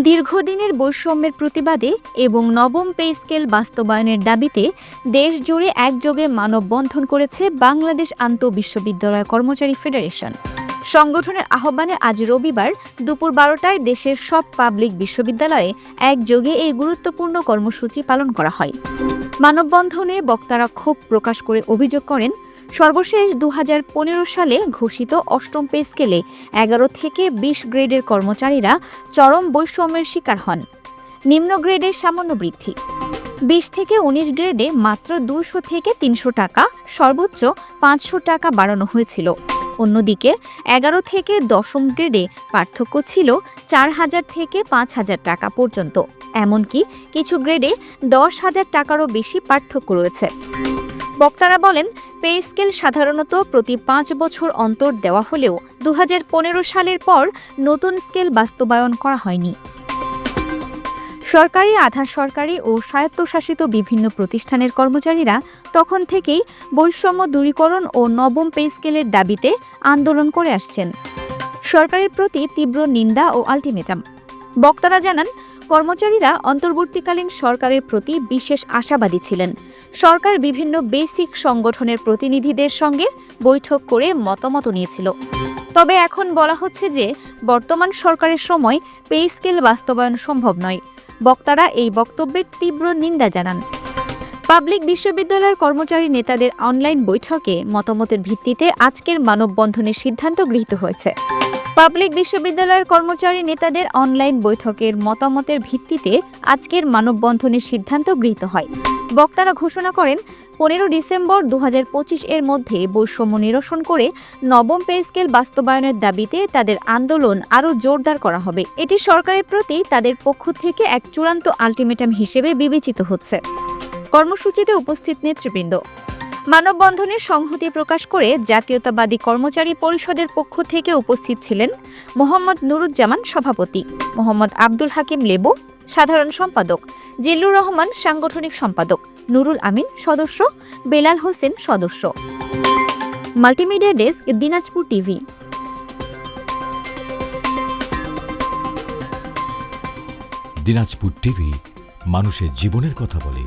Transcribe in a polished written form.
দীর্ঘদিনের বৈষম্যের প্রতিবাদে এবং নবম পে স্কেল বাস্তবায়নের দাবিতে দেশজুড়ে একযোগে মানববন্ধন করেছে বাংলাদেশ আন্তঃবিশ্ববিদ্যালয় কর্মচারী ফেডারেশন। সংগঠনের আহ্বানে আজ রবিবার দুপুর 12টায় দেশের সব পাবলিক বিশ্ববিদ্যালয়ে একযোগে এই গুরুত্বপূর্ণ কর্মসূচি পালন করা হয়। মানববন্ধনে বক্তারা ক্ষোভ প্রকাশ করে অভিযোগ করেন, সর্বশেষ 2015 সালে ঘোষিত অষ্টম পে স্কেলে 11 থেকে 20 গ্রেডের কর্মচারীরা চরম বৈষম্যের শিকার হন। নিম্ন গ্রেডের সামান্য বৃদ্ধি, 20 থেকে 19 গ্রেডে মাত্র 200 থেকে 300 টাকা, সর্বোচ্চ 500 টাকা বাড়ানো হয়েছিল। অন্যদিকে 11 থেকে 10ম গ্রেডে পার্থক্য ছিল 4000 থেকে 5000 টাকা পর্যন্ত। এমনকি কিছু গ্রেডে 10,000 টাকারও বেশি পার্থক্য রয়েছে। বক্তারা বলেন, পে স্কেল সাধারণত প্রতি 5 বছর অন্তর দেওয়া হলেও 2015 সালের পর নতুন স্কেল বাস্তবায়ন করা হয়নি। সরকারি, আধা সরকারি ও স্বায়ত্তশাসিত বিভিন্ন প্রতিষ্ঠানের কর্মচারীরা তখন থেকেই বৈষম্য দূরীকরণ ও নবম পে স্কেলের দাবিতে আন্দোলন করে আসছেন। সরকারের প্রতি তীব্র নিন্দা ও আলটিমেটাম। বক্তারা জানান, কর্মচারীরা অন্তর্বর্তীকালীন সরকারের প্রতি বিশেষ আশাবাদী ছিলেন। সরকার বিভিন্ন বেসিক সংগঠনের প্রতিনিধিদের সঙ্গে বৈঠক করে মতামত নিয়েছিল। তবে এখন বলা হচ্ছে যে বর্তমান সরকারের সময় পে স্কেল বাস্তবায়ন সম্ভব নয়। বক্তারা এই বক্তব্যের তীব্র নিন্দা জানান। পাবলিক বিশ্ববিদ্যালয়ের কর্মচারী নেতাদের অনলাইন বৈঠকে মতামতের ভিত্তিতে আজকের মানববন্ধনের সিদ্ধান্ত গৃহীত হয়েছে। পাবলিক বিশ্ববিদ্যালয়ের কর্মচারী নেতাদের অনলাইন বৈঠকের মতামতের ভিত্তিতে আজকের মানববন্ধনের সিদ্ধান্ত গৃহীত হয়। বক্তারা ঘোষণা করেন, 15 ডিসেম্বর 2025 এর মধ্যে বৈষম্য নিরসন করে নবম পে স্কেল বাস্তবায়নের দাবিতে তাদের আন্দোলন আরও জোরদার করা হবে। এটি সরকারের প্রতি তাদের পক্ষ থেকে এক চূড়ান্ত আলটিমেটাম হিসেবে বিবেচিত হচ্ছে। কর্মসূচিতে উপস্থিত নেতৃবৃন্দ। মানববন্ধনে সংহতি প্রকাশ করে জাতীয়তাবাদী কর্মচারী পরিষদের পক্ষ থেকে উপস্থিত ছিলেন মোহাম্মদ নুরুজ্জামান সভাপতি, মোহাম্মদ আব্দুল হাকিম লেবু সাধারণ সম্পাদক, জিল্লুর রহমান সাংগঠনিক সম্পাদক, নুরুল আমিন সদস্য, বেলাল হোসেন সদস্য। Multimedia desk, Dinajpur TV. Dinajpur TV মানুষের জীবনের কথা বলে।